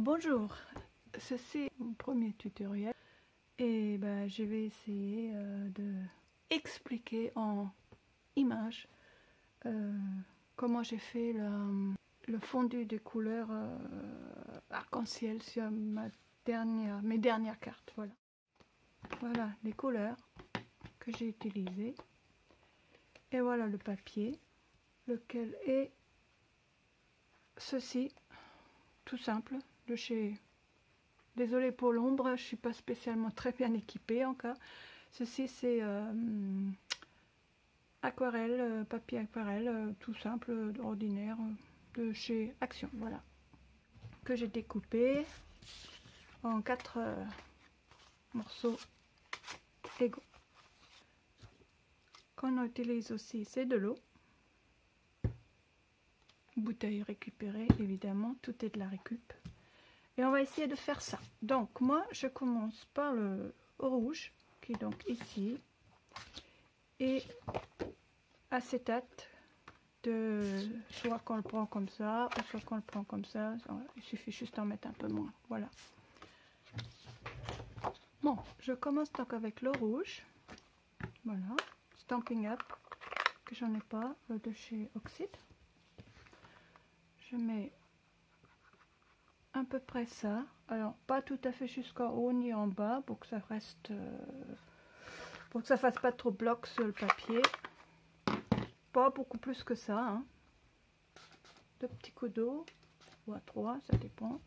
Bonjour, ceci est mon premier tutoriel et je vais essayer de expliquer en images comment j'ai fait le fondu des couleurs arc-en-ciel sur mes dernières cartes. Voilà les couleurs que j'ai utilisées et voilà le papier, lequel est ceci, tout simple, de chez... Désolée pour l'ombre, je suis pas spécialement très bien équipée encore. Ceci c'est aquarelle, papier aquarelle, tout simple, ordinaire, de chez Action, voilà. Que j'ai découpé en 4 morceaux égaux. Qu'on utilise aussi, c'est de l'eau. Bouteille récupérée, évidemment, tout est de la récup. Et on va essayer de faire ça. Donc moi je commence par le rouge qui est donc ici et acétate de soit qu'on le prend comme ça ou soit qu'on le prend comme ça. Il suffit juste d'en mettre un peu moins. Voilà. Bon, je commence donc avec le rouge. Voilà, Stampin' Up que j'en ai pas de chez Oxide. Je mets à peu près ça, alors pas tout à fait jusqu'en haut ni en bas pour que ça reste pour que ça fasse pas trop bloc sur le papier, pas beaucoup plus que ça, hein. 2 petits coups d'eau ou à 3, ça dépend.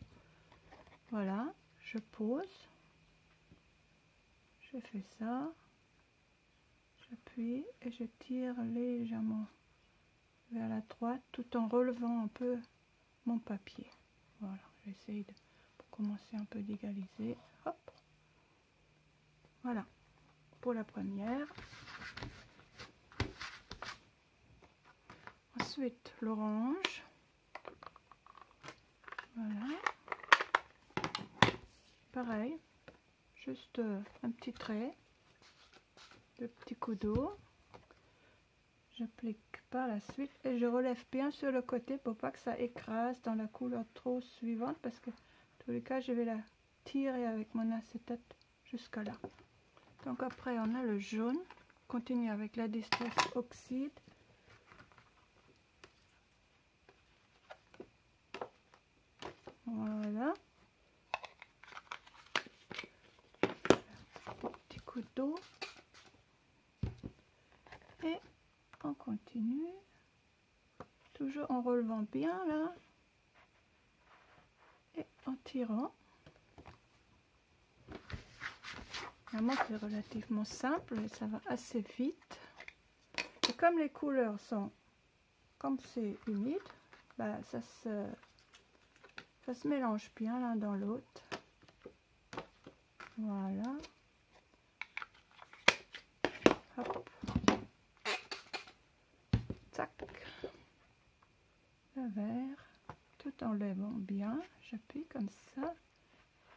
Voilà, je pose, je fais ça, j'appuie et je tire légèrement vers la droite tout en relevant un peu mon papier. Voilà, j'essaye de commencer un peu d'égaliser. Hop, voilà pour la première. Ensuite l'orange. Voilà, pareil, juste un petit trait, 2 petits coups d'eau. J'applique par la suite et je relève bien sur le côté pour pas que ça écrase dans la couleur trop suivante, parce que en tous les cas je vais la tirer avec mon acétate jusqu'à là. Donc après on a le jaune, continue avec la Distress Oxide. Voilà, petit coup d'eau et on continue toujours en relevant bien là et en tirant. Vraiment c'est relativement simple et ça va assez vite. Et comme les couleurs sont, comme c'est humide, ça se mélange bien l'un dans l'autre. Voilà. Hop. Tac. Le vert. Tout en levant bien. J'appuie comme ça.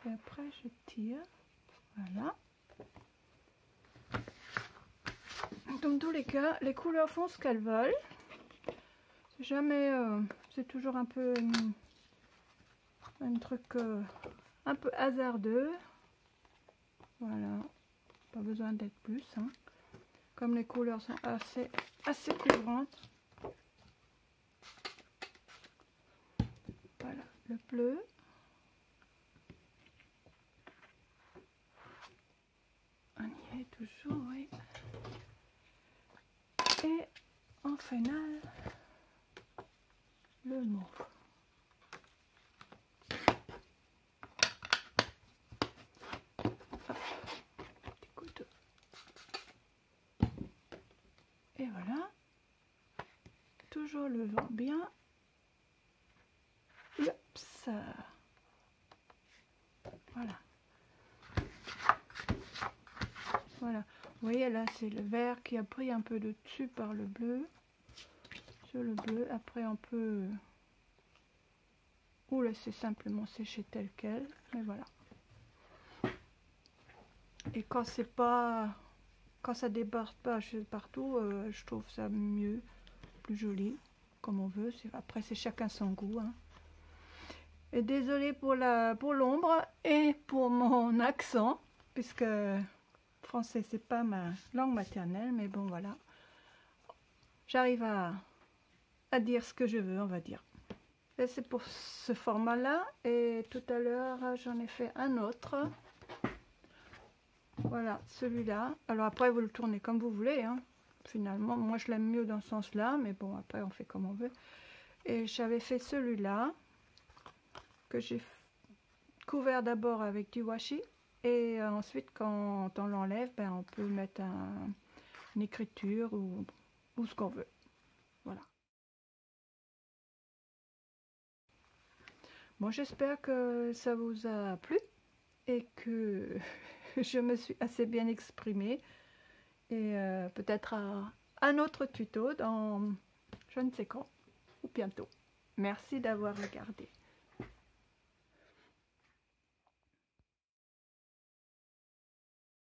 Et après je tire. Voilà. Dans tous les cas, les couleurs font ce qu'elles veulent. C'est jamais... c'est toujours un peu... un truc un peu hasardeux. Voilà, pas besoin d'être plus, hein. Comme les couleurs sont assez couvrantes. Voilà, le bleu. On y est toujours, oui. Et en finale, le mauve. Et voilà, toujours le vent bien. Oups. Voilà. Voilà. Vous voyez là, c'est le vert qui a pris un peu de dessus par le bleu. Sur le bleu, après on peut ou laisser simplement sécher tel quel. Mais voilà. Et quand c'est pas... Quand ça déborde pas partout, je trouve ça mieux, plus joli, comme on veut. Après, c'est chacun son goût, hein. Et désolée pour l'ombre et pour mon accent, puisque français c'est pas ma langue maternelle, mais bon voilà. J'arrive à dire ce que je veux, on va dire. Et c'est pour ce format-là. Et tout à l'heure, j'en ai fait un autre. Voilà, celui-là. Alors après, vous le tournez comme vous voulez. Hein. Finalement, moi je l'aime mieux dans ce sens-là. Mais bon, après, on fait comme on veut. Et j'avais fait celui-là, que j'ai couvert d'abord avec du washi. Et ensuite, quand on l'enlève, ben, on peut mettre une écriture ou ce qu'on veut. Voilà. Bon, j'espère que ça vous a plu et que je me suis assez bien exprimée. Et peut-être un autre tuto dans je ne sais quand ou bientôt. Merci d'avoir regardé.